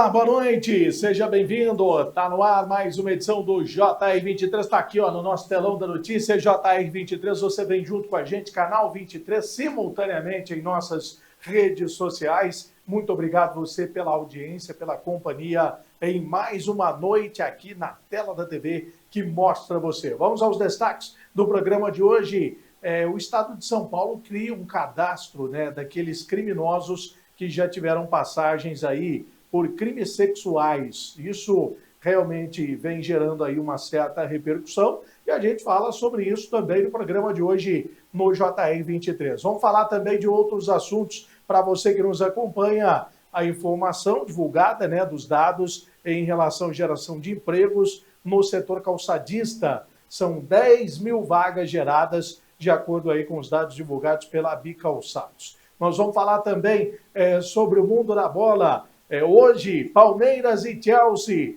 Olá, boa noite, seja bem-vindo. Tá no ar mais uma edição do JR23, está aqui ó, no nosso telão da notícia, JR23, você vem junto com a gente, canal 23, simultaneamente em nossas redes sociais. Muito obrigado você pela audiência, pela companhia em mais uma noite aqui na tela da TV que mostra você. Vamos aos destaques do programa de hoje. O Estado de São Paulo cria um cadastro, daqueles criminosos que já tiveram passagens aí por crimes sexuais. Isso realmente vem gerando aí uma certa repercussão e a gente fala sobre isso também no programa de hoje no JR23. Vamos falar também de outros assuntos para você que nos acompanha, a informação divulgada dos dados em relação à geração de empregos no setor calçadista. São 10 mil vagas geradas de acordo aí com os dados divulgados pela Bicalçados. Nós vamos falar também sobre o mundo da bola. Hoje, Palmeiras e Chelsea.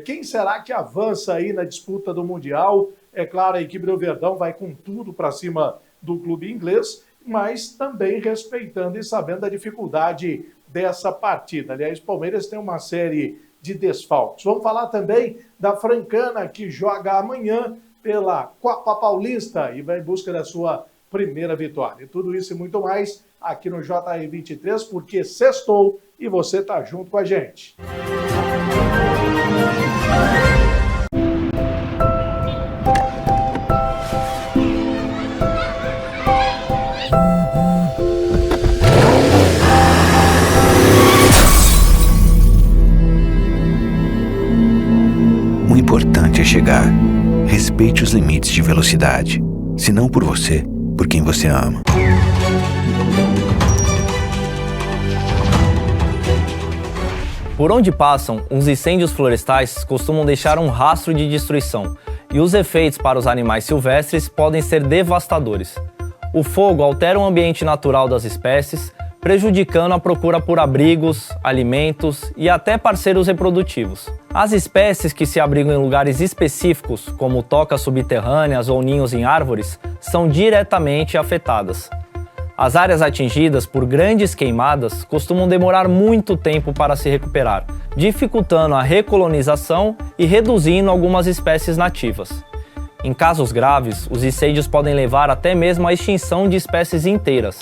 Quem será que avança aí na disputa do Mundial? É claro, a equipe do Verdão vai com tudo para cima do clube inglês, mas também respeitando e sabendo da dificuldade dessa partida. Aliás, o Palmeiras tem uma série de desfalques. Vamos falar também da Francana, que joga amanhã pela Copa Paulista e vai em busca da sua primeira vitória. Tudo isso e muito mais aqui no JR23, porque sextou e você tá junto com a gente. O importante é chegar. Respeite os limites de velocidade. Se não por você, por quem você ama. Por onde passam, os incêndios florestais costumam deixar um rastro de destruição, e os efeitos para os animais silvestres podem ser devastadores. O fogo altera o ambiente natural das espécies, prejudicando a procura por abrigos, alimentos e até parceiros reprodutivos. As espécies que se abrigam em lugares específicos, como tocas subterrâneas ou ninhos em árvores, são diretamente afetadas. As áreas atingidas por grandes queimadas costumam demorar muito tempo para se recuperar, dificultando a recolonização e reduzindo algumas espécies nativas. Em casos graves, os incêndios podem levar até mesmo à extinção de espécies inteiras,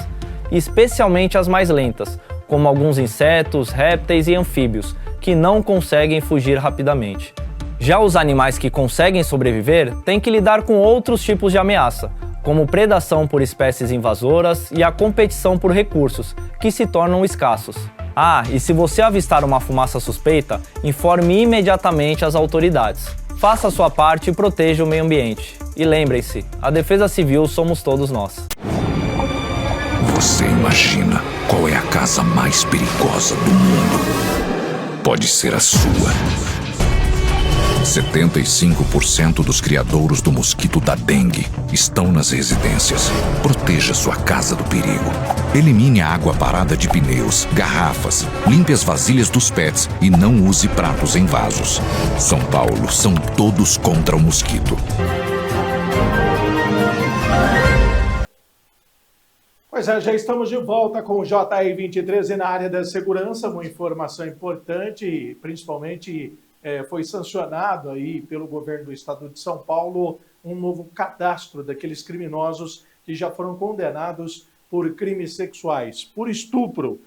especialmente as mais lentas, como alguns insetos, répteis e anfíbios, que não conseguem fugir rapidamente. Já os animais que conseguem sobreviver têm que lidar com outros tipos de ameaça, como predação por espécies invasoras e a competição por recursos, que se tornam escassos. E se você avistar uma fumaça suspeita, informe imediatamente as autoridades. Faça a sua parte e proteja o meio ambiente. E lembrem-se, a defesa civil somos todos nós. Você imagina qual é a casa mais perigosa do mundo? Pode ser a sua. 75% dos criadouros do mosquito da dengue estão nas residências. Proteja sua casa do perigo. Elimine a água parada de pneus, garrafas, limpe as vasilhas dos pets e não use pratos em vasos. São Paulo, são todos contra o mosquito. Pois é, já estamos de volta com o JR23 e na área da segurança, uma informação importante, principalmente foi sancionado aí pelo governo do estado de São Paulo um novo cadastro daqueles criminosos que já foram condenados por crimes sexuais, por estupro.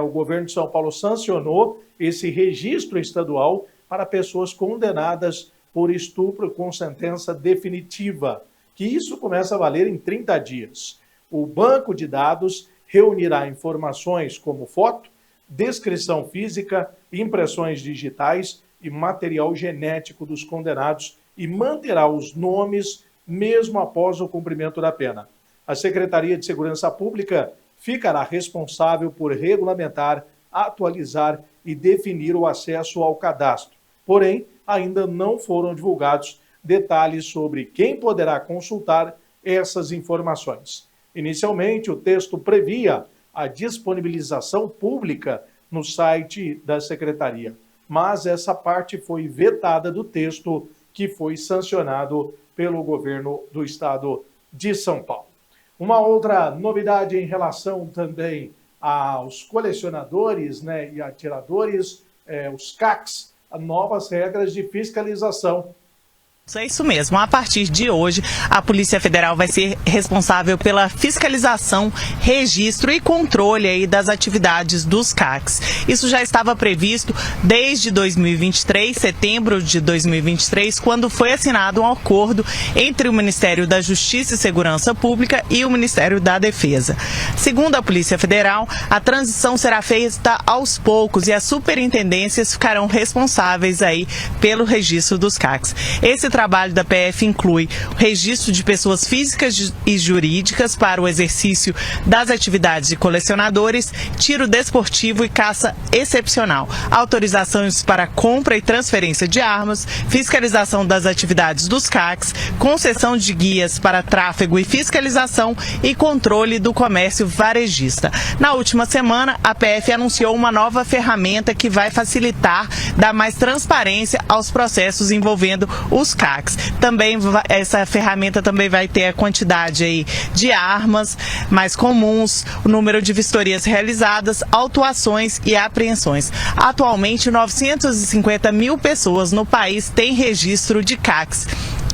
O governo de São Paulo sancionou esse registro estadual para pessoas condenadas por estupro com sentença definitiva, que isso começa a valer em 30 dias. O banco de dados reunirá informações como foto, descrição física, impressões digitais e material genético dos condenados e manterá os nomes mesmo após o cumprimento da pena. A Secretaria de Segurança Pública ficará responsável por regulamentar, atualizar e definir o acesso ao cadastro. Porém, ainda não foram divulgados detalhes sobre quem poderá consultar essas informações. Inicialmente, o texto previa a disponibilização pública no site da Secretaria, mas essa parte foi vetada do texto que foi sancionado pelo governo do estado de São Paulo. Uma outra novidade em relação também aos colecionadores e atiradores, os CACs, novas regras de fiscalização. É isso mesmo. A partir de hoje, a Polícia Federal vai ser responsável pela fiscalização, registro e controle aí das atividades dos CACs. Isso já estava previsto desde 2023, setembro de 2023, quando foi assinado um acordo entre o Ministério da Justiça e Segurança Pública e o Ministério da Defesa. Segundo a Polícia Federal, a transição será feita aos poucos e as superintendências ficarão responsáveis aí pelo registro dos CACs. Esse trabalho da PF inclui o registro de pessoas físicas e jurídicas para o exercício das atividades de colecionadores, tiro desportivo e caça excepcional, autorizações para compra e transferência de armas, fiscalização das atividades dos CACs, concessão de guias para tráfego e fiscalização e controle do comércio varejista. Na última semana, a PF anunciou uma nova ferramenta que vai facilitar, dar mais transparência aos processos envolvendo os CACs. Também essa ferramenta também vai ter a quantidade aí de armas mais comuns, o número de vistorias realizadas, autuações e apreensões. Atualmente, 950 mil pessoas no país têm registro de CACs.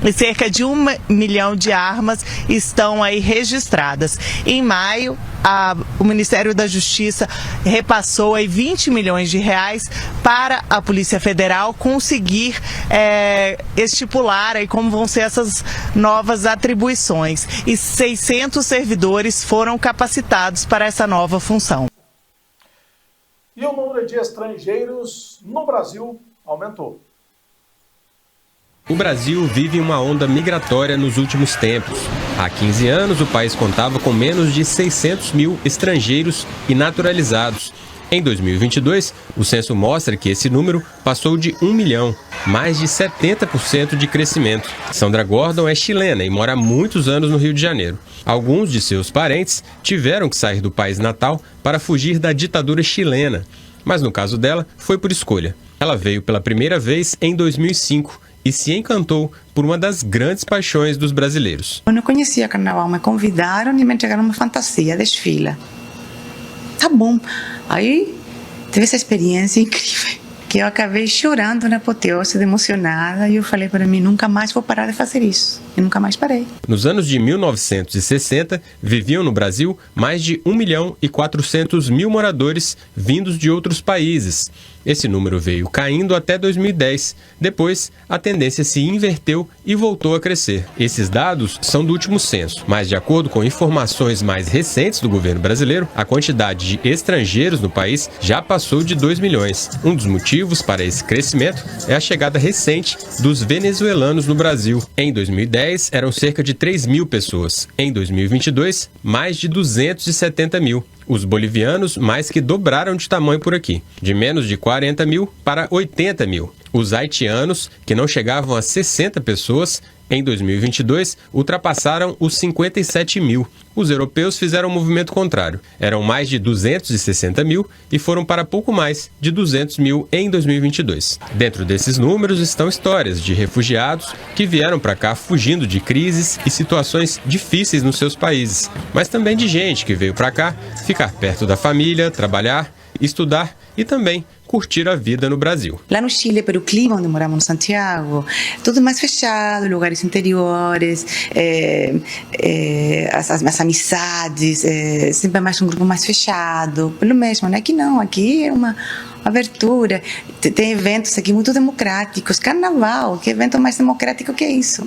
E cerca de 1 milhão de armas estão aí registradas. Em maio, o Ministério da Justiça repassou aí 20 milhões de reais para a Polícia Federal conseguir estipular aí como vão ser essas novas atribuições. E 600 servidores foram capacitados para essa nova função. E o número de estrangeiros no Brasil aumentou. O Brasil vive uma onda migratória nos últimos tempos. Há 15 anos, o país contava com menos de 600 mil estrangeiros e naturalizados. Em 2022, o censo mostra que esse número passou de 1 milhão, mais de 70% de crescimento. Sandra Gordon é chilena e mora há muitos anos no Rio de Janeiro. Alguns de seus parentes tiveram que sair do país natal para fugir da ditadura chilena. Mas no caso dela, foi por escolha. Ela veio pela primeira vez em 2005 e se encantou por uma das grandes paixões dos brasileiros. Eu não conhecia carnaval, me convidaram e me entregaram uma fantasia, desfila. Tá bom. Aí teve essa experiência incrível, que eu acabei chorando na apoteose, emocionada, e eu falei para mim, nunca mais vou parar de fazer isso. E nunca mais parei. Nos anos de 1960, viviam no Brasil mais de 1.400.000 moradores vindos de outros países. Esse número veio caindo até 2010. Depois, a tendência se inverteu e voltou a crescer. Esses dados são do último censo, mas de acordo com informações mais recentes do governo brasileiro, a quantidade de estrangeiros no país já passou de 2 milhões. Um dos motivos para esse crescimento é a chegada recente dos venezuelanos no Brasil. Em 2010, eram cerca de 3 mil pessoas. Em 2022, mais de 270 mil. Os bolivianos mais que dobraram de tamanho por aqui, de menos de 40 mil para 80 mil. Os haitianos, que não chegavam a 60 pessoas, em 2022 ultrapassaram os 57 mil. Os europeus fizeram um movimento contrário. Eram mais de 260 mil e foram para pouco mais de 200 mil em 2022. Dentro desses números estão histórias de refugiados que vieram para cá fugindo de crises e situações difíceis nos seus países, mas também de gente que veio para cá ficar perto da família, trabalhar, estudar e também curtir a vida no Brasil. Lá no Chile, pelo clima onde moramos, no Santiago, tudo mais fechado, lugares interiores, as amizades, sempre mais um grupo mais fechado, pelo mesmo, né? Aqui não, aqui é uma abertura, tem eventos aqui muito democráticos, carnaval, que evento mais democrático que isso?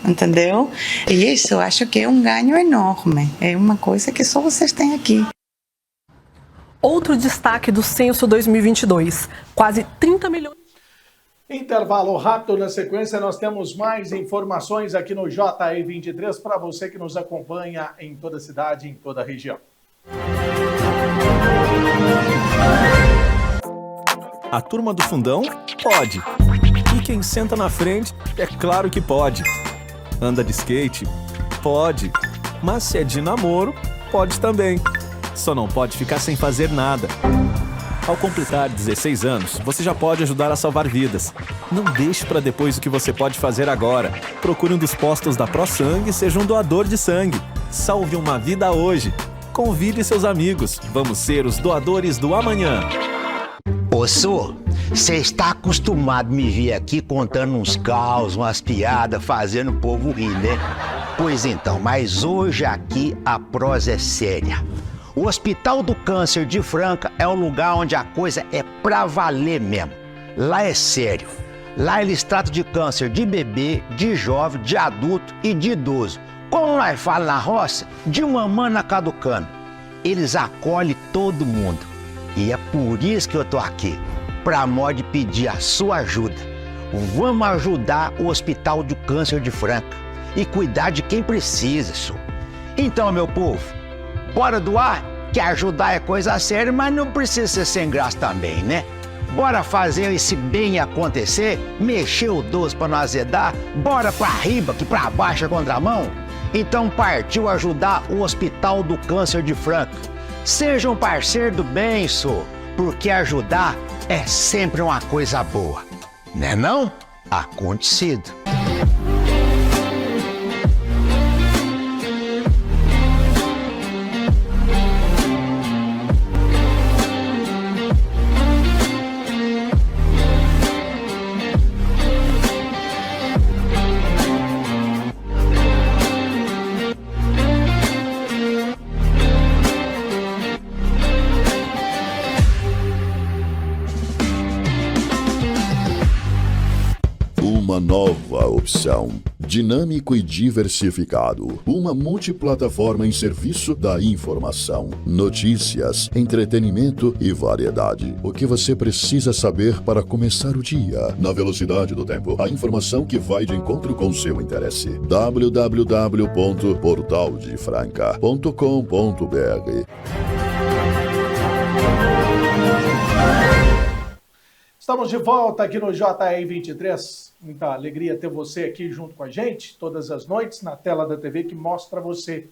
Entendeu? E isso eu acho que é um ganho enorme, é uma coisa que só vocês têm aqui. Outro destaque do censo 2022, quase 30 milhões. Intervalo rápido, na sequência nós temos mais informações aqui no JR 23 para você que nos acompanha em toda a cidade, em toda a região. A turma do fundão pode. E quem senta na frente, é claro que pode. Anda de skate? Pode. Mas se é de namoro, pode também. Só não pode ficar sem fazer nada. Ao completar 16 anos, você já pode ajudar a salvar vidas. Não deixe para depois o que você pode fazer agora. Procure um dos postos da ProSangue e seja um doador de sangue. Salve uma vida hoje. Convide seus amigos. Vamos ser os doadores do amanhã. Osso, Você está acostumado a me ver aqui contando uns caos, umas piadas, fazendo o povo rir, né? Pois então, mas hoje aqui a prosa é séria. O Hospital do Câncer de Franca é um lugar onde a coisa é pra valer mesmo. Lá é sério. Lá eles tratam de câncer de bebê, de jovem, de adulto e de idoso. Como nós falamos na roça, de uma mana caducando. Eles acolhem todo mundo. E é por isso que eu tô aqui. Pra modo de pedir a sua ajuda. Vamos ajudar o Hospital do Câncer de Franca e cuidar de quem precisa, senhor. Então, meu povo, bora doar, que ajudar é coisa séria, mas não precisa ser sem graça também, né? Bora fazer esse bem acontecer, mexer o doce pra não azedar, bora pra riba, que pra baixo é contramão. Então partiu ajudar o Hospital do Câncer de Franca. Seja um parceiro do bem, senhor, porque ajudar é sempre uma coisa boa. Né não? Acontecido. Uma nova opção, dinâmico e diversificado, uma multiplataforma em serviço da informação, notícias, entretenimento e variedade. O que você precisa saber para começar o dia, na velocidade do tempo, a informação que vai de encontro com seu interesse. www.portaldefranca.com.br. Estamos de volta aqui no JR 23. Muita alegria ter você aqui junto com a gente, todas as noites, na tela da TV que mostra você.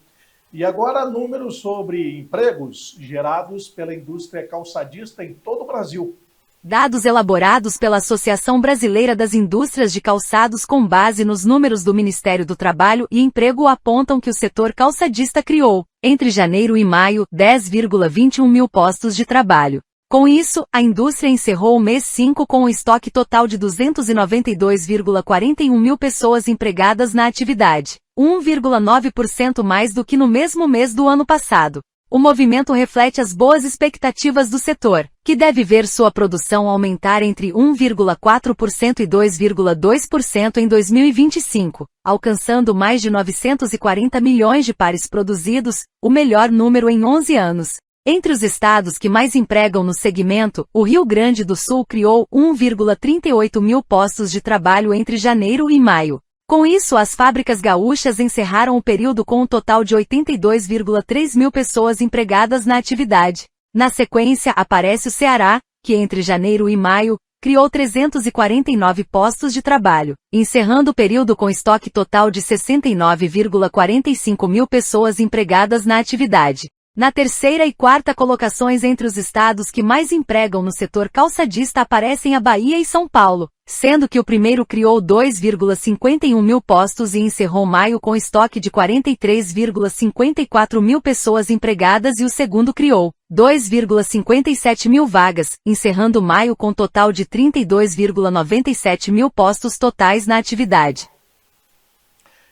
E agora, números sobre empregos gerados pela indústria calçadista em todo o Brasil. Dados elaborados pela Associação Brasileira das Indústrias de Calçados com base nos números do Ministério do Trabalho e Emprego apontam que o setor calçadista criou, entre janeiro e maio, 10,21 mil postos de trabalho. Com isso, a indústria encerrou o mês 5 com um estoque total de 292,41 mil pessoas empregadas na atividade, 1,9% mais do que no mesmo mês do ano passado. O movimento reflete as boas expectativas do setor, que deve ver sua produção aumentar entre 1,4% e 2,2% em 2025, alcançando mais de 940 milhões de pares produzidos, o melhor número em 11 anos. Entre os estados que mais empregam no segmento, o Rio Grande do Sul criou 1,38 mil postos de trabalho entre janeiro e maio. Com isso, as fábricas gaúchas encerraram o período com um total de 82,3 mil pessoas empregadas na atividade. Na sequência, aparece o Ceará, que entre janeiro e maio, criou 349 postos de trabalho, encerrando o período com estoque total de 69,45 mil pessoas empregadas na atividade. Na terceira e quarta colocações entre os estados que mais empregam no setor calçadista aparecem a Bahia e São Paulo, sendo que o primeiro criou 2,51 mil postos e encerrou maio com estoque de 43,54 mil pessoas empregadas e o segundo criou 2,57 mil vagas, encerrando maio com total de 32,97 mil postos totais na atividade.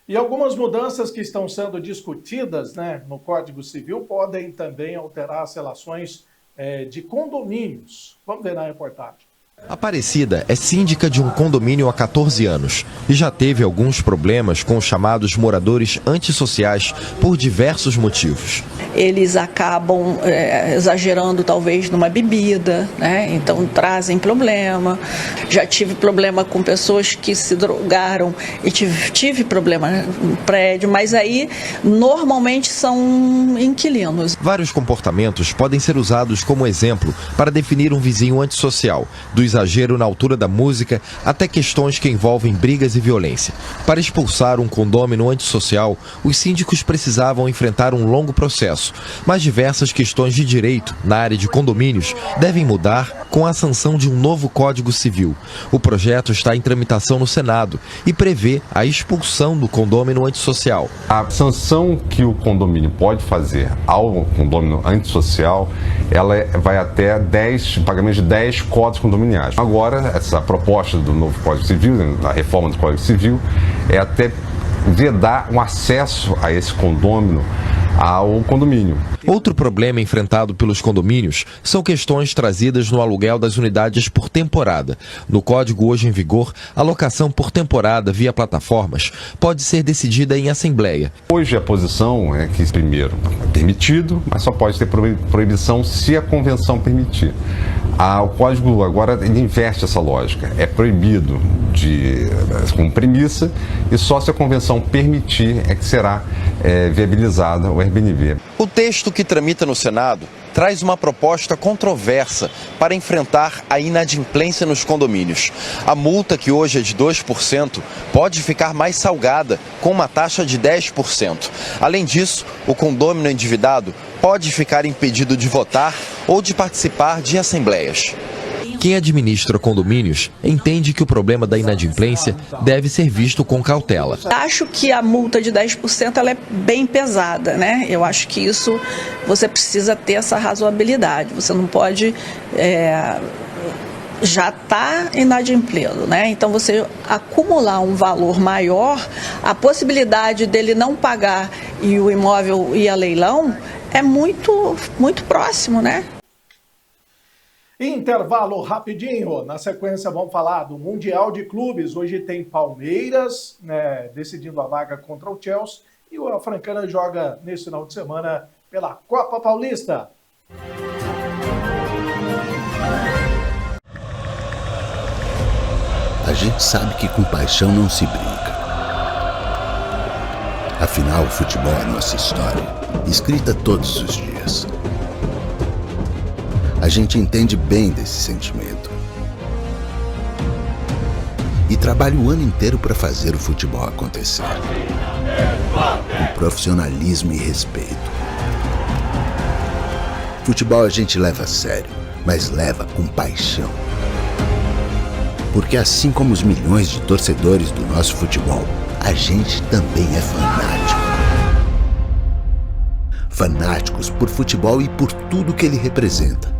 E algumas mudanças que estão sendo discutidas, no Código Civil podem também alterar as relações de condomínios. Vamos ver na reportagem. Aparecida é síndica de um condomínio há 14 anos e já teve alguns problemas com os chamados moradores antissociais por diversos motivos. Eles acabam exagerando talvez numa bebida, então trazem problema. Já tive problema com pessoas que se drogaram e tive problema no prédio, mas aí normalmente são inquilinos. Vários comportamentos podem ser usados como exemplo para definir um vizinho antissocial, do exagero na altura da música até questões que envolvem brigas e violência. Para expulsar um condômino antissocial, os síndicos precisavam enfrentar um longo processo, mas diversas questões de direito na área de condomínios devem mudar com a sanção de um novo Código Civil. O projeto está em tramitação no Senado e prevê a expulsão do condômino antissocial. A sanção que o condomínio pode fazer ao condômino antissocial, ela vai até pagamento de 10 cotas condominiais. reais. Agora, essa proposta do novo Código Civil, da reforma do Código Civil, é até vedar um acesso a esse condômino ao condomínio. Outro problema enfrentado pelos condomínios são questões trazidas no aluguel das unidades por temporada. No código hoje em vigor, a locação por temporada via plataformas pode ser decidida em assembleia. Hoje a posição é que, primeiro, é permitido, mas só pode ter proibição se a convenção permitir. O código agora ele inverte essa lógica. É proibido como premissa e só se a convenção permitir é que será viabilizada o Airbnb. O texto que tramita no Senado traz uma proposta controversa para enfrentar a inadimplência nos condomínios. A multa, que hoje é de 2%, pode ficar mais salgada, com uma taxa de 10%. Além disso, o condômino endividado pode ficar impedido de votar ou de participar de assembleias. Quem administra condomínios entende que o problema da inadimplência deve ser visto com cautela. Acho que a multa de 10% ela é bem pesada, né? Eu acho que isso você precisa ter essa razoabilidade. Você não pode já está inadimplido, né? Então você acumular um valor maior, a possibilidade dele não pagar e o imóvel ir a leilão é muito próximo, né? Intervalo rapidinho. Na sequência vamos falar do Mundial de Clubes. Hoje tem Palmeiras, né, decidindo a vaga contra o Chelsea, e o Francana joga nesse final de semana pela Copa Paulista. A gente sabe que com paixão não se brinca. Afinal, o futebol é nossa história, escrita todos os dias. A gente entende bem desse sentimento. E trabalha o ano inteiro para fazer o futebol acontecer. Com profissionalismo e respeito. Futebol a gente leva a sério, mas leva com paixão. Porque assim como os milhões de torcedores do nosso futebol, a gente também é fanático. Fanáticos por futebol e por tudo que ele representa.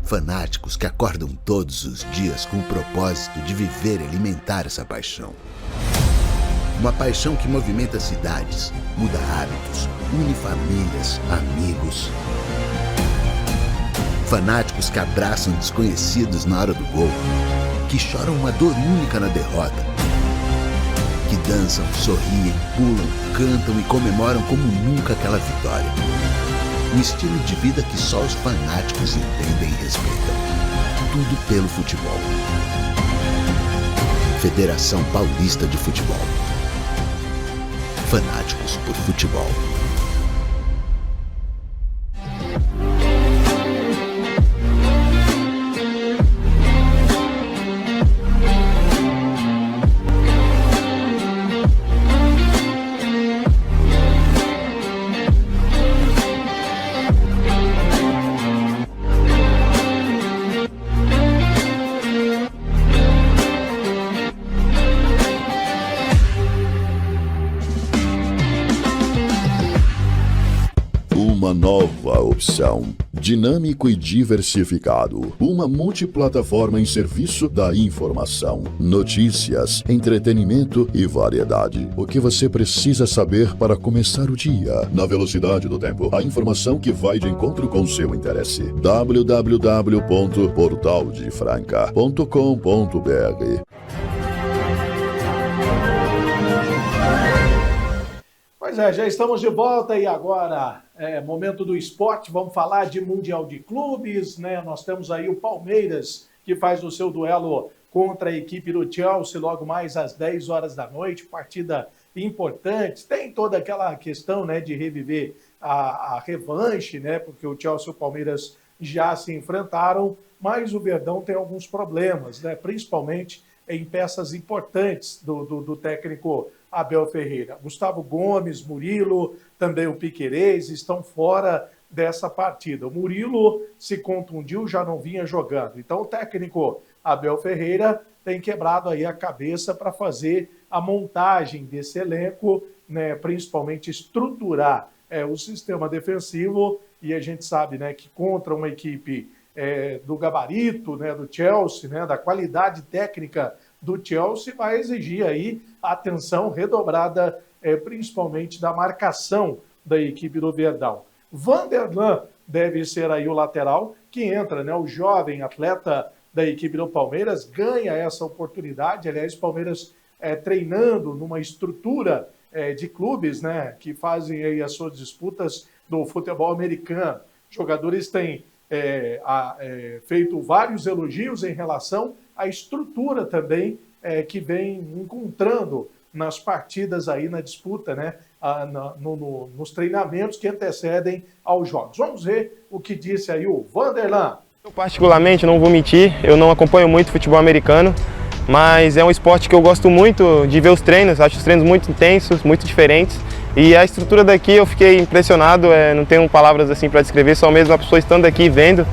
Fanáticos que acordam todos os dias com o propósito de viver e alimentar essa paixão. Uma paixão que movimenta cidades, muda hábitos, une famílias, amigos. Fanáticos que abraçam desconhecidos na hora do gol, que choram uma dor única na derrota, que dançam, sorriem, pulam, cantam e comemoram como nunca aquela vitória. Um estilo de vida que só os fanáticos entendem e respeitam. Tudo pelo futebol. Federação Paulista de Futebol. Fanáticos por futebol. Uma nova opção. Dinâmico e diversificado. Uma multiplataforma em serviço da informação, notícias, entretenimento e variedade. O que você precisa saber para começar o dia. Na velocidade do tempo. A informação que vai de encontro com seu interesse. www.portaldefranca.com.br. Pois é, já estamos de volta e agora é momento do esporte, vamos falar de Mundial de Clubes, né? Nós temos aí o Palmeiras, que faz o seu duelo contra a equipe do Chelsea, logo mais às 10 horas da noite, partida importante, tem toda aquela questão, né, de reviver a revanche, né, porque o Chelsea e o Palmeiras já se enfrentaram, mas o Verdão tem alguns problemas, né, principalmente em peças importantes do técnico Abel Ferreira. Gustavo Gomes, Murilo, também o Piquerez estão fora dessa partida. O Murilo se contundiu, já não vinha jogando. Então o técnico Abel Ferreira tem quebrado aí a cabeça para fazer a montagem desse elenco, né, principalmente estruturar o sistema defensivo, e a gente sabe, né, que contra uma equipe do gabarito, né, do Chelsea, né, da qualidade técnica do Chelsea, vai exigir aí atenção redobrada, principalmente da marcação da equipe do Verdão. Vanderlan deve ser aí o lateral que entra, né, o jovem atleta da equipe do Palmeiras, ganha essa oportunidade. Aliás, o Palmeiras treinando numa estrutura de clubes, né, que fazem aí as suas disputas do futebol americano. Os jogadores têm feito vários elogios em relação à estrutura também que vem encontrando nas partidas aí na disputa, né, nos treinamentos que antecedem aos jogos. Vamos ver o que disse aí o Vanderlan. Eu particularmente, não vou mentir, eu não acompanho muito futebol americano, mas é um esporte que eu gosto muito de ver os treinos, acho os treinos muito intensos, muito diferentes. E a estrutura daqui eu fiquei impressionado, não tenho palavras assim para descrever, só mesmo a pessoa estando aqui vendo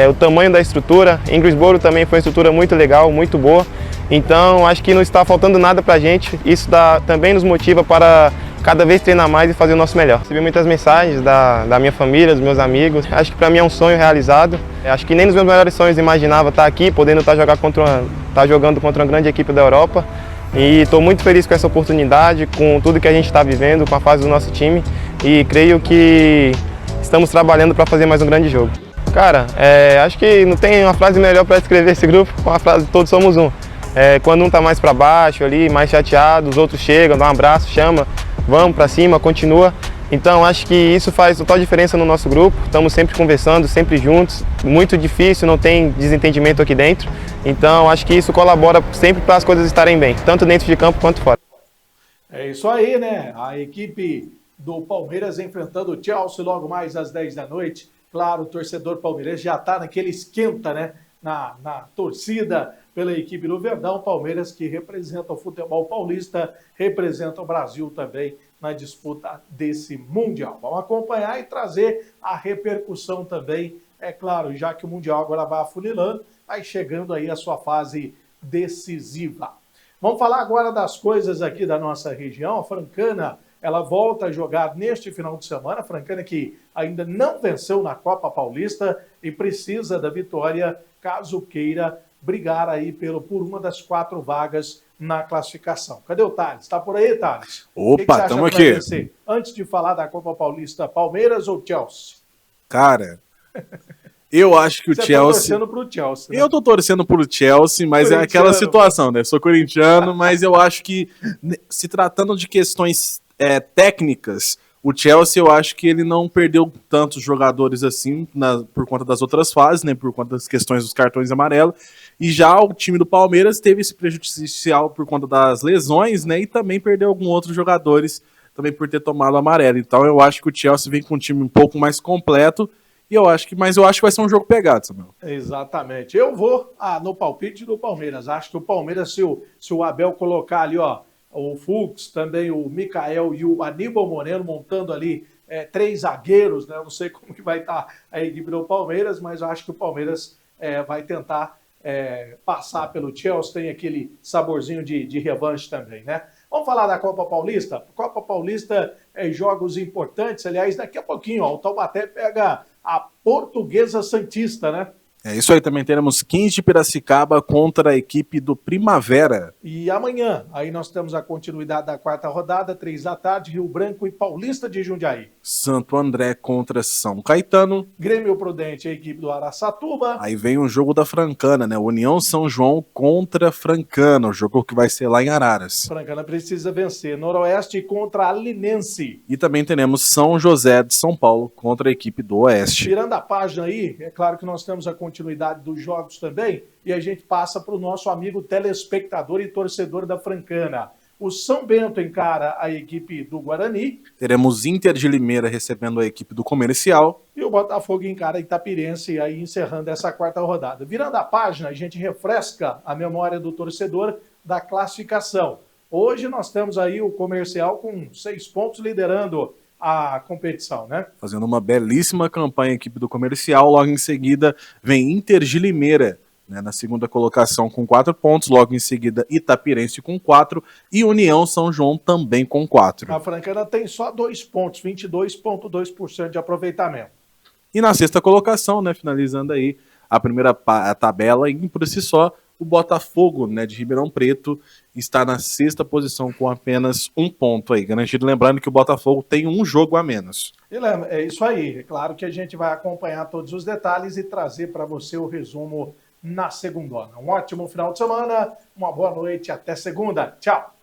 o tamanho da estrutura. Em Greensboro também foi uma estrutura muito legal, muito boa. Então acho que não está faltando nada para a gente, isso também nos motiva para cada vez treinar mais e fazer o nosso melhor. Recebi muitas mensagens da minha família, dos meus amigos, acho que para mim é um sonho realizado. Acho que nem nos meus melhores sonhos imaginava estar aqui, podendo estar jogando contra uma grande equipe da Europa. E estou muito feliz com essa oportunidade, com tudo que a gente está vivendo, com a fase do nosso time. E creio que estamos trabalhando para fazer mais um grande jogo. Cara, acho que não tem uma frase melhor para descrever esse grupo com a frase "todos somos um". Quando um está mais para baixo ali, mais chateado, os outros chegam, dão um abraço, chama, vamos para cima, continua. Então acho que isso faz total diferença no nosso grupo, estamos sempre conversando, sempre juntos, muito difícil, não tem desentendimento aqui dentro. Então acho que isso colabora sempre para as coisas estarem bem, tanto dentro de campo quanto fora. É isso aí, né? A equipe do Palmeiras enfrentando o Chelsea logo mais às 10 da noite. Claro, o torcedor palmeirense já está naquele esquenta, né? Na torcida pela equipe do Verdão. Palmeiras que representa o futebol paulista, representa o Brasil também na disputa desse Mundial. Vamos acompanhar e trazer a repercussão também, é claro, já que o Mundial agora vai afunilando, vai chegando aí a sua fase decisiva. Vamos falar agora das coisas aqui da nossa região. A Francana, ela volta a jogar neste final de semana. A Francana que ainda não venceu na Copa Paulista e precisa da vitória caso queira brigar aí por uma das 4 vagas na classificação. Cadê o Thales? Tá por aí, Thales? Opa, estamos aqui. Antes de falar da Copa Paulista, Palmeiras ou Chelsea? Cara, eu acho que o Chelsea... Você tá torcendo pro Chelsea, né? Eu tô torcendo pro Chelsea, mas é aquela situação, né? Sou corintiano, mas eu acho que, se tratando de questões técnicas, o Chelsea, eu acho que ele não perdeu tantos jogadores assim por conta das outras fases, né? Por conta das questões dos cartões amarelos. E já o time do Palmeiras teve esse prejudicial por conta das lesões, né? E também perdeu alguns outros jogadores também por ter tomado amarelo. Então eu acho que o Chelsea vem com um time um pouco mais completo. Mas eu acho que vai ser um jogo pegado, Samuel. Exatamente. Eu vou no palpite do Palmeiras. Acho que o Palmeiras, se o Abel colocar ali, ó, o Fux, também o Mikael e o Aníbal Moreno montando ali 3 zagueiros, né? Eu não sei como que vai estar a equipe do Palmeiras, mas eu acho que o Palmeiras vai tentar passar pelo Chelsea, tem aquele saborzinho de revanche também, né? Vamos falar da Copa Paulista? Copa Paulista jogos importantes, aliás, daqui a pouquinho, ó, o Taubaté pega a Portuguesa Santista, né? É isso aí, também teremos 15 de Piracicaba contra a equipe do Primavera. E amanhã, aí nós temos a continuidade da 4ª rodada, 3 da tarde, Rio Branco e Paulista de Jundiaí. Santo André contra São Caetano. Grêmio Prudente, a equipe do Araçatuba. Aí vem o jogo da Francana, né? União São João contra Francana, o jogo que vai ser lá em Araras. Francana precisa vencer. Noroeste contra Alinense. E também teremos São José de São Paulo contra a equipe do Oeste. Tirando a página aí, é claro que nós temos a continuidade dos jogos também, e a gente passa para o nosso amigo telespectador e torcedor da Francana. O São Bento encara a equipe do Guarani. Teremos Inter de Limeira recebendo a equipe do Comercial. E o Botafogo encara a Itapirense, aí encerrando essa 4ª rodada. Virando a página, a gente refresca a memória do torcedor da classificação. Hoje nós temos aí o Comercial com 6 pontos liderando a competição, né? Fazendo uma belíssima campanha a equipe do Comercial. Logo em seguida vem Inter de Limeira, né, na segunda colocação com 4 pontos. Logo em seguida Itapirense com 4 e União São João também com 4. A Francana tem só 2 pontos, 22,2% de aproveitamento. E na 6ª colocação, né, finalizando aí, a primeira tabela e por si só o Botafogo, né, de Ribeirão Preto está na 6ª posição com apenas 1 ponto aí, garantido, lembrando que o Botafogo tem um jogo a menos. É isso aí, é claro que a gente vai acompanhar todos os detalhes e trazer para você o resumo na segundona. Um ótimo final de semana, uma boa noite, até segunda, tchau!